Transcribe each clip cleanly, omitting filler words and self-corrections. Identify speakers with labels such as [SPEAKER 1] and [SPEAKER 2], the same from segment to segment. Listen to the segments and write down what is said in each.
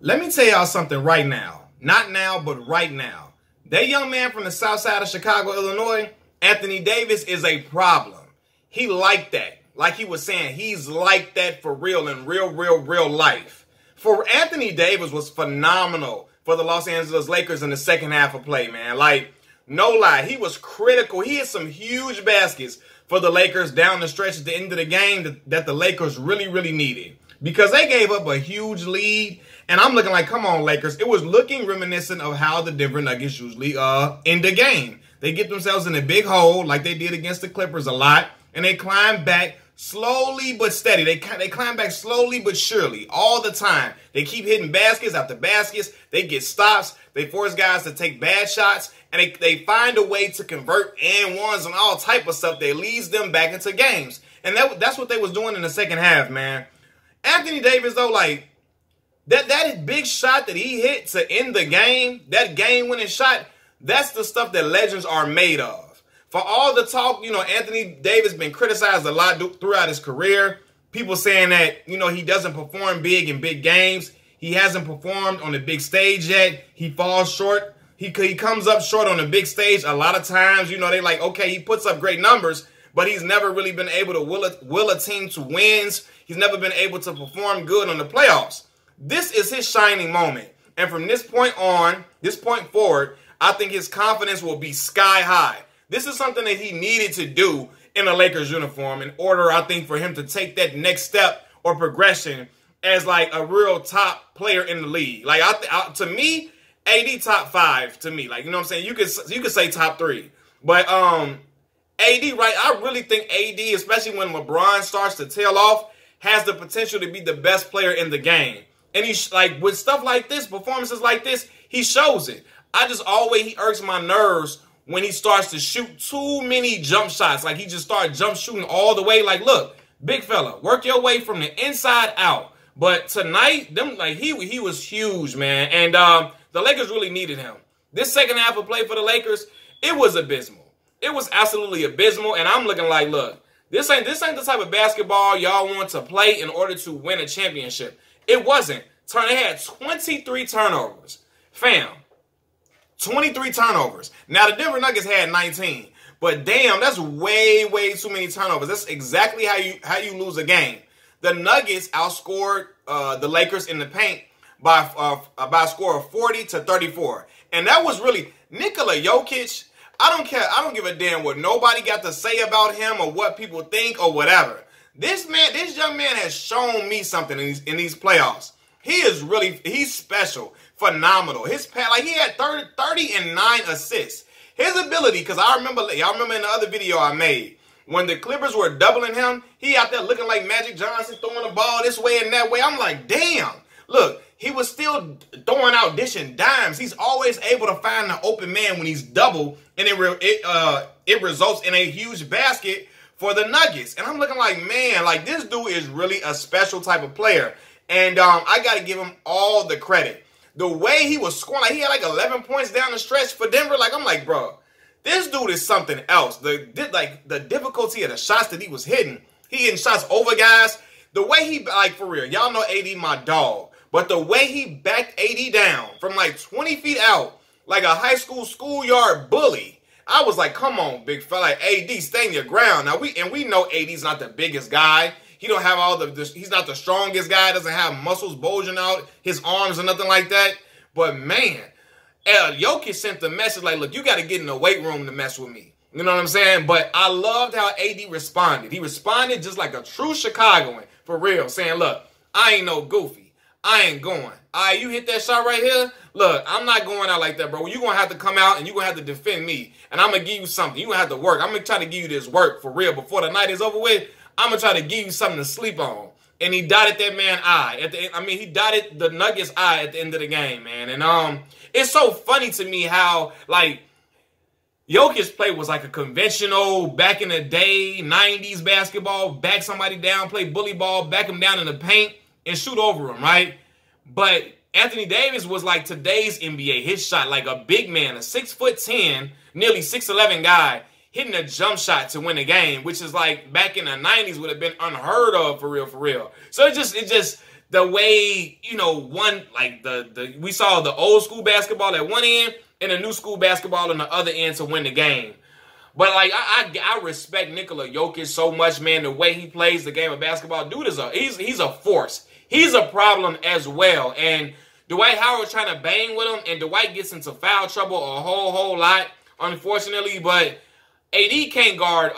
[SPEAKER 1] Let me tell y'all something right now. Not now, but right now. That young man from the south side of Chicago, Illinois, Anthony Davis, is a problem. He like that. Like he was saying, he's like that for real in real life. For Anthony Davis was phenomenal for the Los Angeles Lakers in the second half of play, man. Like, no lie, he was critical. He hit some huge baskets for the Lakers down the stretch at the end of the game that the Lakers really needed. Because they gave up a huge lead. And I'm looking like, come on, Lakers. It was looking reminiscent of how the Denver Nuggets usually end the game. They get themselves in a big hole like they did against the Clippers a lot. And they climb back slowly but steady. They climb back slowly but surely all the time. They keep hitting baskets after baskets. They get stops. They force guys to take bad shots. And they find a way to convert and ones and all type of stuff that leads them back into games. And that's what they was doing in the second half, man. Anthony Davis, though, like, that big shot that he hit to end the game, that game-winning shot, that's the stuff that legends are made of. For all the talk, you know, Anthony Davis been criticized a lot throughout his career. People saying that, you know, he doesn't perform big in big games. He hasn't performed on the big stage yet. He falls short. He comes up short on the big stage a lot of times. You know, they like, okay, he puts up great numbers, but he's never really been able to will a team to wins. He's never been able to perform good on the playoffs. This is his shining moment. And from this point forward, I think his confidence will be sky high. This is something that he needed to do in a Lakers uniform in order, I think, for him to take that next step or progression as like a real top player in the league. Like, to me, AD top 5 to me. Like, you know what I'm saying? You could say top 3. But AD, right, I really think AD, especially when LeBron starts to tail off, has the potential to be the best player in the game. And he's like, with stuff like this, performances like this, he shows it. He irks my nerves when he starts to shoot too many jump shots. Like, he just started jump shooting all the way. Like, look, big fella, work your way from the inside out. But tonight, he was huge, man. And the Lakers really needed him. This second half of play for the Lakers, it was abysmal. It was absolutely abysmal. And I'm looking like, look, this ain't the type of basketball y'all want to play in order to win a championship. It wasn't. They had 23 turnovers. Fam, 23 turnovers. Now, the Denver Nuggets had 19. But damn, that's way too many turnovers. That's exactly how you lose a game. The Nuggets outscored the Lakers in the paint by a score of 40-34. And that was really Nikola Jokic. I don't care. I don't give a damn what nobody got to say about him or what people think or whatever. This young man has shown me something in these playoffs. He's special, phenomenal. He had 30 and 9 assists. His ability, because y'all remember in the other video I made, when the Clippers were doubling him, he out there looking like Magic Johnson, throwing the ball this way and that way. I'm like, damn. Look, he was still throwing out dishing dimes. He's always able to find the open man when he's double, and it results in a huge basket for the Nuggets. And I'm looking like, man, like, this dude is really a special type of player. And I got to give him all the credit. The way he was scoring, like, he had like 11 points down the stretch for Denver. Like, I'm like, bro, this dude is something else. The difficulty of the shots that he was hitting. He hitting shots over guys. The way he, like, for real, y'all know AD my dog. But the way he backed AD down from like 20 feet out, like a high school schoolyard bully, I was like, come on, big fella. Like, AD, stay in your ground. Now, we know AD's not the biggest guy. He don't have he's not the strongest guy. Doesn't have muscles bulging out his arms or nothing like that. But, man, Jokic sent the message like, look, you got to get in the weight room to mess with me. You know what I'm saying? But I loved how AD responded. He responded just like a true Chicagoan, for real, saying, look, I ain't no goofy. I ain't going. All right, you hit that shot right here? Look, I'm not going out like that, bro. You're going to have to come out and you're going to have to defend me. And I'm going to give you something. You're going to have to work. I'm going to try to give you this work for real. Before the night is over with, I'm going to try to give you something to sleep on. And he dotted that man's eye. He dotted the Nuggets' eye at the end of the game, man. And it's so funny to me how, like, Jokic's play was like a conventional, back in the day, 90s basketball, back somebody down, play bully ball, back him down in the paint, and shoot over him, right? But Anthony Davis was like today's NBA. His shot, like a big man, a 6'10", nearly 6'11" guy, hitting a jump shot to win a game, which is like back in the 90s would have been unheard of for real. So it just the way, you know, we saw the old school basketball at one end and the new school basketball on the other end to win the game. But like I respect Nikola Jokic so much, man. The way he plays the game of basketball, dude he's a force. He's a problem as well. And Dwight Howard trying to bang with him, and Dwight gets into foul trouble a whole lot, unfortunately. But AD can't guard.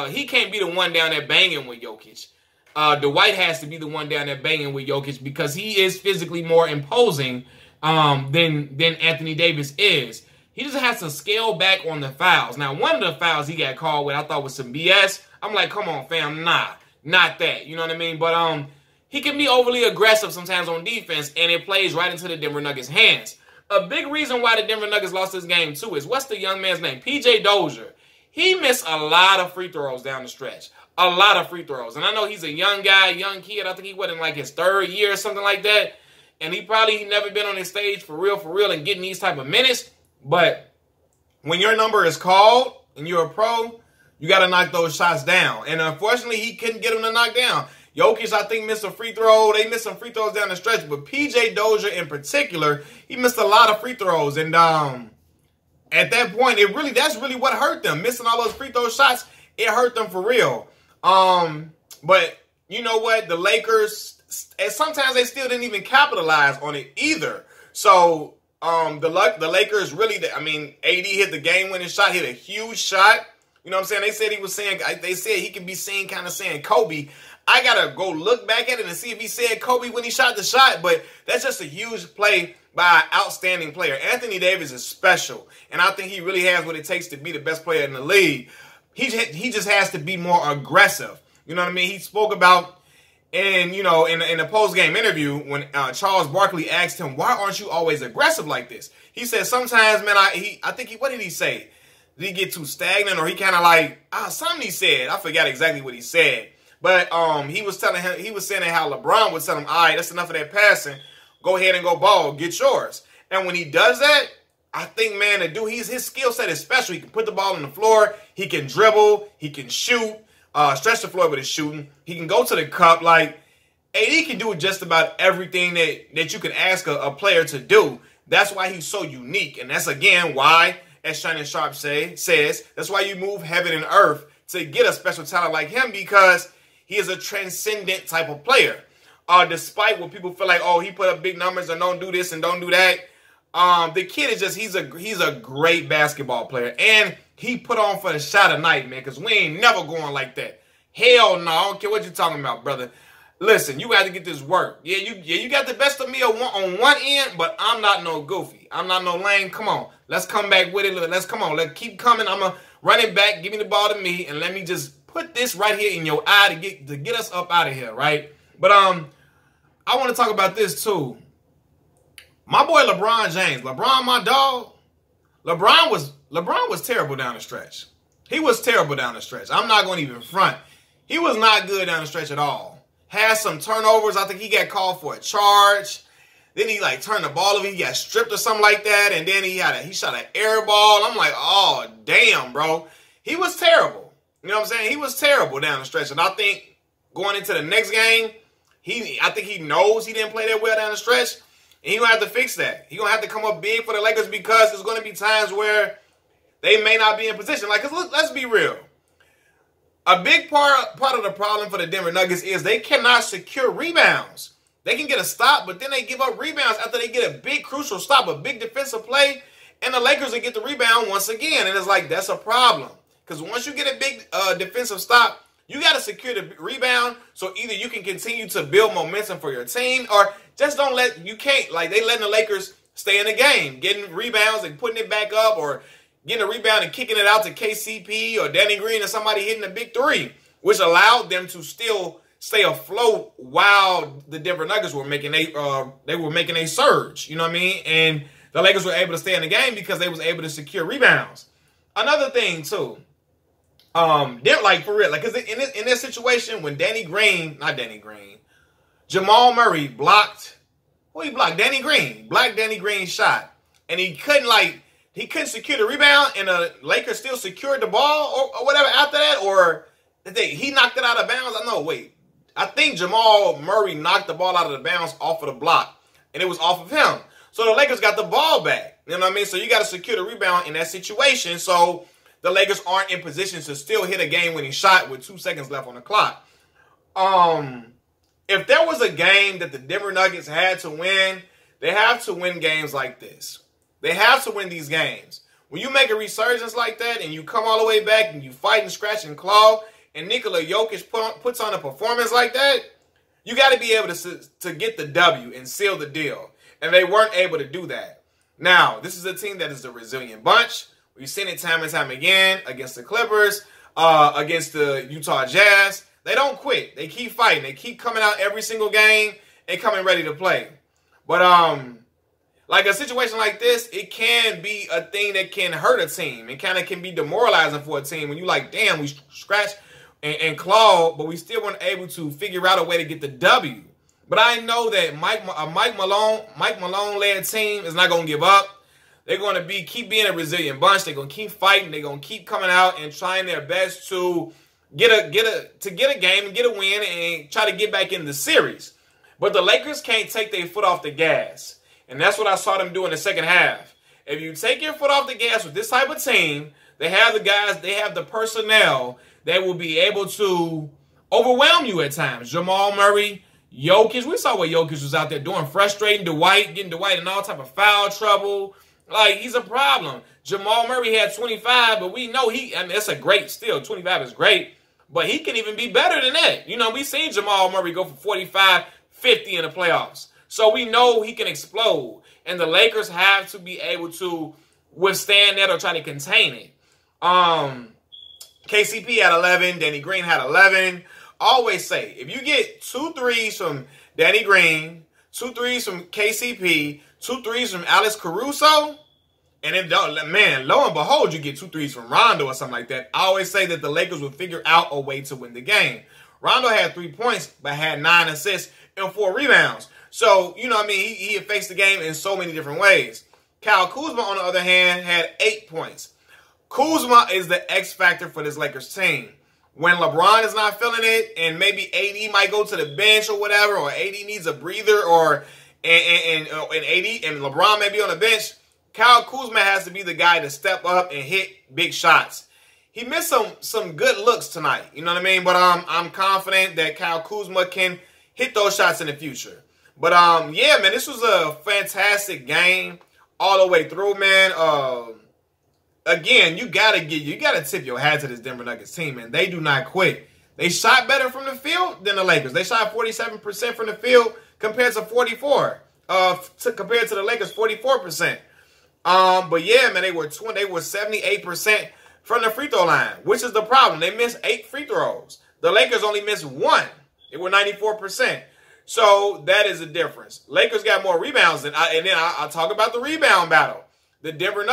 [SPEAKER 1] He can't be the one down there banging with Jokic. Dwight has to be the one down there banging with Jokic because he is physically more imposing than Anthony Davis is. He just has to scale back on the fouls. Now, one of the fouls he got called with, I thought was some BS. I'm like, come on, fam, nah, not that. You know what I mean? But he can be overly aggressive sometimes on defense, and it plays right into the Denver Nuggets' hands. A big reason why the Denver Nuggets lost this game, too, is what's the young man's name? PJ Dozier. He missed a lot of free throws down the stretch. A lot of free throws. And I know he's a young guy, young kid. I think he went in like his third year or something like that. And he probably never been on this stage for real, and getting these type of minutes. But when your number is called and you're a pro, you got to knock those shots down. And unfortunately, he couldn't get them to knock down. Jokic, I think, missed a free throw. They missed some free throws down the stretch. But PJ Dozier in particular, he missed a lot of free throws. And at that point, that's really what hurt them. Missing all those free throw shots, it hurt them for real. But you know what? The Lakers, and sometimes they still didn't even capitalize on it either. So the Lakers really, AD hit the game-winning shot, hit a huge shot. You know what I'm saying? They said he could be seen kind of saying Kobe. I got to go look back at it and see if he said Kobe when he shot the shot, but that's just a huge play by an outstanding player. Anthony Davis is special, and I think he really has what it takes to be the best player in the league. He just has to be more aggressive. You know what I mean? He spoke about, in the post-game interview when Charles Barkley asked him, why aren't you always aggressive like this? He said, sometimes, man, what did he say? Did he get too stagnant, or he kind of like, something he said. I forgot exactly what he said. But he was saying how LeBron would tell him, all right, that's enough of that passing. Go ahead and go ball. Get yours. And when he does that, I think, man, his skill set is special. He can put the ball on the floor. He can dribble. He can shoot. Stretch the floor with his shooting. He can go to the cup. Like, AD can do just about everything that you can ask a player to do. That's why he's so unique. And that's, again, why, as Shannon Sharpe says, that's why you move heaven and earth to get a special talent like him, because he is a transcendent type of player. Despite what people feel like, oh, he put up big numbers and don't do this and don't do that. The kid is he's a great basketball player. And he put on for the shot of night, man, because we ain't never going like that. Hell no, I don't care what you're talking about, brother. Listen, you got to get this work. Yeah, you got the best of me on one end, but I'm not no goofy. I'm not no lame. Come on, let's come back with it. Let's keep coming. I'm gonna run it back. Give me the ball to me, and let me just put this right here in your eye to get us up out of here, right? But I want to talk about this too. My boy LeBron James, my dog. LeBron was terrible down the stretch. He was terrible down the stretch. I'm not going to even front. He was not good down the stretch at all. Had some turnovers. I think he got called for a charge. Then he turned the ball over. He got stripped or something like that. And then he shot an air ball. I'm like, oh, damn, bro. He was terrible. You know what I'm saying? He was terrible down the stretch. And I think going into the next game, I think he knows he didn't play that well down the stretch. And he's going to have to fix that. He's going to have to come up big for the Lakers, because there's going to be times where they may not be in position. Let's be real. A big part of the problem for the Denver Nuggets is they cannot secure rebounds. They can get a stop, but then they give up rebounds after they get a big crucial stop, a big defensive play, and the Lakers will get the rebound once again. And it's like, that's a problem. Because once you get a big defensive stop, you got to secure the rebound, so either you can continue to build momentum for your team, or just they letting the Lakers stay in the game, getting rebounds and putting it back up, or getting a rebound and kicking it out to KCP or Danny Green or somebody hitting a big three, which allowed them to still stay afloat while the Denver Nuggets were making a surge. You know what I mean? And the Lakers were able to stay in the game because they was able to secure rebounds. Another thing too. They're for real, because in this situation when Jamal Murray blocked Danny Green, blocked Danny Green's shot, and he couldn't secure the rebound, and the Lakers still secured the ball or whatever after that, or he knocked it out of bounds. I think Jamal Murray knocked the ball out of the bounds off of the block, and it was off of him. So the Lakers got the ball back. You know what I mean? So you got to secure the rebound in that situation so the Lakers aren't in position to still hit a game-winning shot with 2 seconds left on the clock. If there was a game that the Denver Nuggets had to win, they have to win games like this. They have to win these games. When you make a resurgence like that and you come all the way back and you fight and scratch and claw and Nikola Jokic puts on a performance like that, you got to be able to get the W and seal the deal. And they weren't able to do that. Now, this is a team that is a resilient bunch. We've seen it time and time again against the Clippers, against the Utah Jazz. They don't quit. They keep fighting. They keep coming out every single game and coming ready to play. But like a situation like this, it can be a thing that can hurt a team. It kind of can be demoralizing for a team when you like, damn, we scratched and clawed, but we still weren't able to figure out a way to get the W. But I know that Mike Malone-led team is not going to give up. They're going to keep being a resilient bunch. They're going to keep fighting. They're going to keep coming out and trying their best to get a game and get a win and try to get back in the series. But the Lakers can't take their foot off the gas. And that's what I saw them do in the second half. If you take your foot off the gas with this type of team, they have the guys, they have the personnel that will be able to overwhelm you at times. Jamal Murray, Jokic, we saw what Jokic was out there doing, frustrating Dwight, getting Dwight in all type of foul trouble. Like, he's a problem. Jamal Murray had 25, but we know that's a great steal. 25 is great, but he can even be better than that. You know, we've seen Jamal Murray go for 45, 50 in the playoffs. So we know he can explode, and the Lakers have to be able to withstand that or try to contain it. KCP had 11. Danny Green had 11. Always say, if you get 2 threes from Danny Green, 2 threes from KCP, 2 threes from Alex Caruso, and then, man, lo and behold, you get 2 threes from Rondo or something like that. I always say that the Lakers will figure out a way to win the game. Rondo had 3 points, but had 9 assists and 4 rebounds. So, you know what I mean? He affects the game in so many different ways. Kyle Kuzma, on the other hand, had 8 points. Kuzma is the X factor for this Lakers team. When LeBron is not feeling it, and maybe AD might go to the bench or whatever, or AD needs a breather, and LeBron may be on the bench, Kyle Kuzma has to be the guy to step up and hit big shots. He missed some good looks tonight, you know what I mean? But I'm confident that Kyle Kuzma can hit those shots in the future. But yeah, man, this was a fantastic game all the way through, man. Again, you gotta tip your hat to this Denver Nuggets team, man. They do not quit. They shot better from the field than the Lakers. They shot 47% from the field compared to 44%. Compared to the Lakers, 44%. But yeah, man, they were 78% from the free throw line, which is the problem. They missed 8 free throws. The Lakers only missed 1. They were 94%. So that is the difference. Lakers got more rebounds and then I'll talk about the rebound battle. The Denver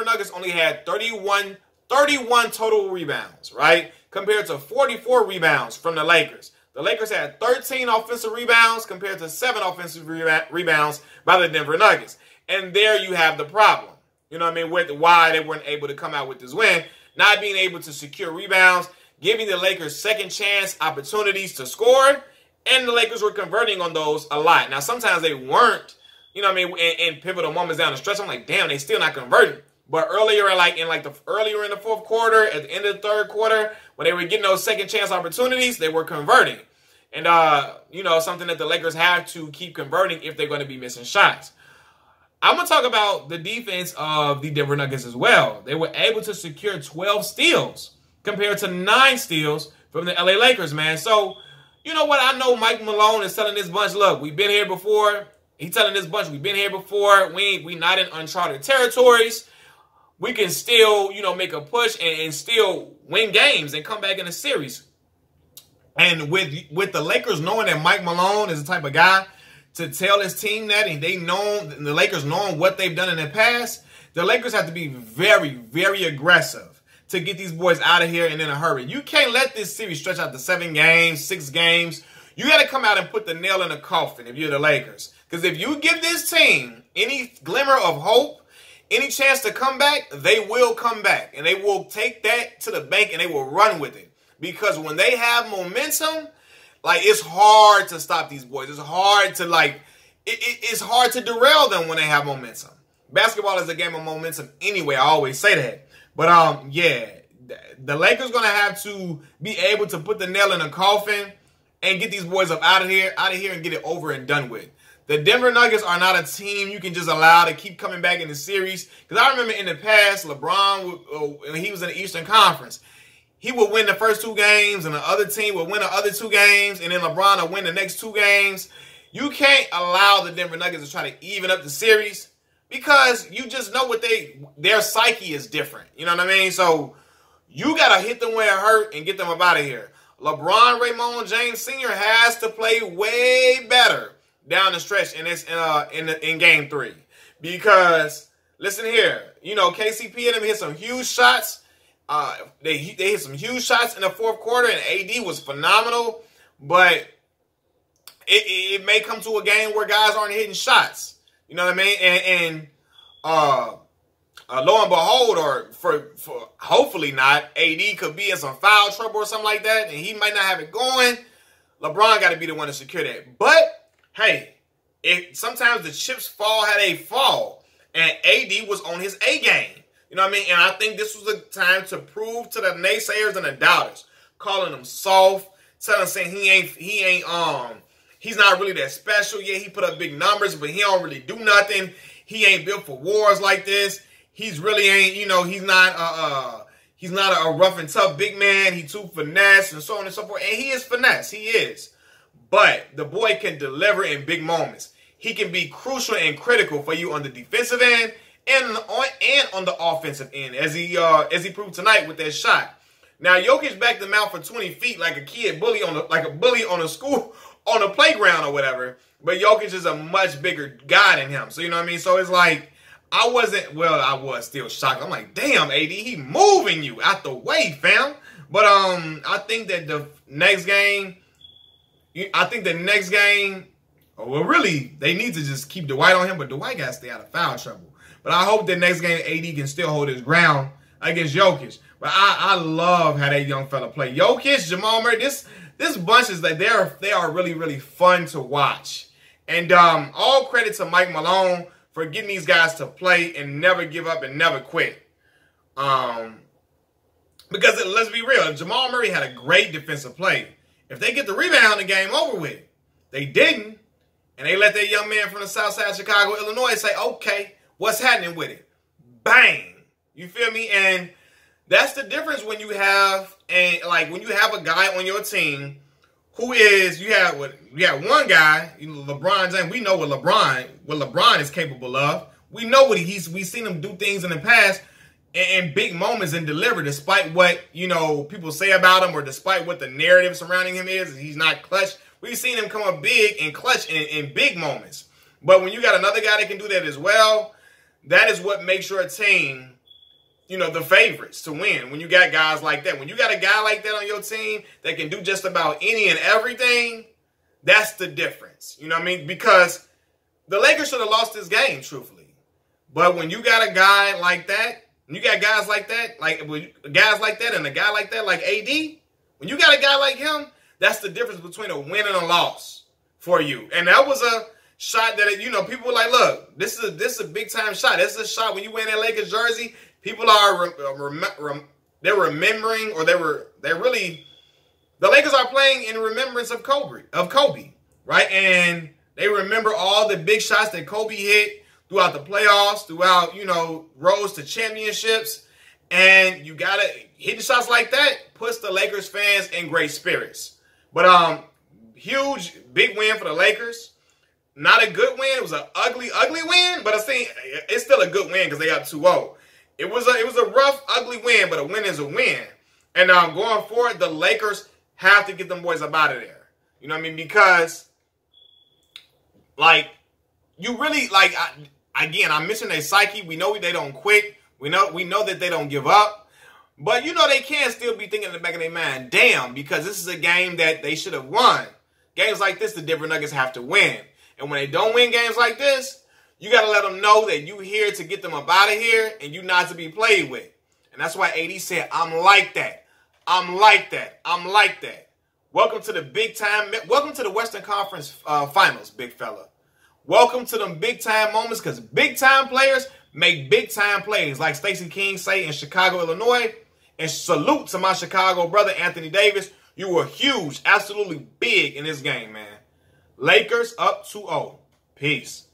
[SPEAKER 1] Nuggets only had 31 total rebounds, right? Compared to 44 rebounds from the Lakers. The Lakers had 13 offensive rebounds compared to 7 offensive rebounds by the Denver Nuggets. And there you have the problem. You know what I mean? With why they weren't able to come out with this win. Not being able to secure rebounds, giving the Lakers second chance opportunities to score. And the Lakers were converting on those a lot. Now, sometimes they weren't, you know what I mean, in pivotal moments down the stretch. I'm like, damn, they still not converting. But earlier in the fourth quarter, at the end of the third quarter, when they were getting those second chance opportunities, they were converting. And, you know, something that the Lakers have to keep converting if they're going to be missing shots. I'm going to talk about the defense of the Denver Nuggets as well. They were able to secure 12 steals compared to 9 steals from the LA Lakers, man. So, you know what? I know Mike Malone is telling this bunch, look, we've been here before. He's telling this bunch, we've been here before. We not in uncharted territories. We can still, you know, make a push and still win games and come back in a series. And with the Lakers knowing that Mike Malone is the type of guy to tell his team that, and the Lakers knowing what they've done in the past, the Lakers have to be very, very aggressive to get these boys out of here and in a hurry. You can't let this series stretch out to 7 games, 6 games. You got to come out and put the nail in the coffin if you're the Lakers. Because if you give this team any glimmer of hope, any chance to come back, they will come back. And they will take that to the bank and they will run with it. Because when they have momentum, Like, it's hard to stop these boys. It's hard to, like, it's hard to derail them when they have momentum. Basketball is a game of momentum anyway. I always say that. But, yeah, the Lakers going to have to be able to put the nail in the coffin and get these boys up out of here and get it over and done with. The Denver Nuggets are not a team you can just allow to keep coming back in the series. Because I remember in the past, LeBron, when he was in the Eastern Conference, he would win the first 2 games, and the other team would win the other 2 games, and then LeBron would win the next 2 games. You can't allow the Denver Nuggets to try to even up the series because you just know what their psyche is different. You know what I mean? So you got to hit them where it hurt and get them up out of here. LeBron Raymond James Sr. has to play way better down the stretch in game 3. Because, listen here, you know, KCP and them hit some huge shots. They hit some huge shots in the 4th quarter, and AD was phenomenal. But it may come to a game where guys aren't hitting shots. You know what I mean? And lo and behold, or for hopefully not, AD could be in some foul trouble or something like that, and he might not have it going. LeBron got to be the one to secure that. But, hey, sometimes the chips fall how they fall, and AD was on his A game. You know what I mean? And I think this was the time to prove to the naysayers and the doubters, calling him soft, saying he's not really that special. Yeah, he put up big numbers, but he don't really do nothing. He ain't built for wars like this. He's really ain't, you know, he's not a rough and tough big man. He too finesse and so on and so forth. And he is finesse. He is. But the boy can deliver in big moments. He can be crucial and critical for you on the defensive end and on the offensive end, as he proved tonight with that shot. Now, Jokic backed him out for 20 feet like a kid bully on a playground or whatever. But Jokic is a much bigger guy than him. So, you know what I mean? So, it's like, I was still shocked. I'm like, damn, AD, he moving you out the way, fam. But I think that the next game, well, really, they need to just keep Dwight on him. But Dwight got to stay out of foul trouble. But I hope that next game AD can still hold his ground against Jokic. But I love how that young fella play. Jokic, Jamal Murray, this bunch is like they are really, really fun to watch. And all credit to Mike Malone for getting these guys to play and never give up and never quit. Because let's be real, Jamal Murray had a great defensive play. If they get the rebound, the game over with. They didn't. And they let that young man from the south side of Chicago, Illinois say, okay, what's happening with it? Bang. You feel me? And that's the difference when you have a guy on your team who is, you have one guy, LeBron James. We know what LeBron is capable of. We know we've seen him do things in the past in big moments and deliver, despite what, people say about him or despite what the narrative surrounding him is. He's not clutch. We've seen him come up big and clutch in big moments. But when you got another guy that can do that as well, that is what makes your team, the favorites to win. When you got guys like that. When you got a guy like that on your team that can do just about any and everything, that's the difference. You know what I mean? Because the Lakers should have lost this game, truthfully. But when you got a guy like that, when you got guys like that, and a guy like that, like AD, when you got a guy like him, that's the difference between a win and a loss for you. And that was a shot that, people were like, look, this is a big-time shot. This is a shot when you wear that Lakers jersey, people are they're remembering, or the Lakers are playing in remembrance of Kobe, right? And they remember all the big shots that Kobe hit throughout the playoffs, throughout, rose to championships. And you got to hit shots like that puts the Lakers fans in great spirits. But huge, big win for the Lakers. Not a good win. It was an ugly, ugly win, but I think it's still a good win because they got 2-0. It was a rough, ugly win, but a win is a win. And going forward, the Lakers have to get them boys up out of there. You know what I mean? Because, you really, again, I mentioned their psyche. We know they don't quit. We know that they don't give up. But, they can still be thinking in the back of their mind, damn, because this is a game that they should have won. Games like this, the Denver Nuggets have to win. And when they don't win games like this, you got to let them know that you here to get them up out of here and you not to be played with. And that's why AD said, I'm like that. I'm like that. I'm like that. Welcome to the big time. Welcome to the Western Conference Finals, big fella. Welcome to them big time moments, because big time players make big time plays, like Stacey King say in Chicago, Illinois. And salute to my Chicago brother, Anthony Davis. You were huge, absolutely big in this game, man. Lakers up 2-0. Peace.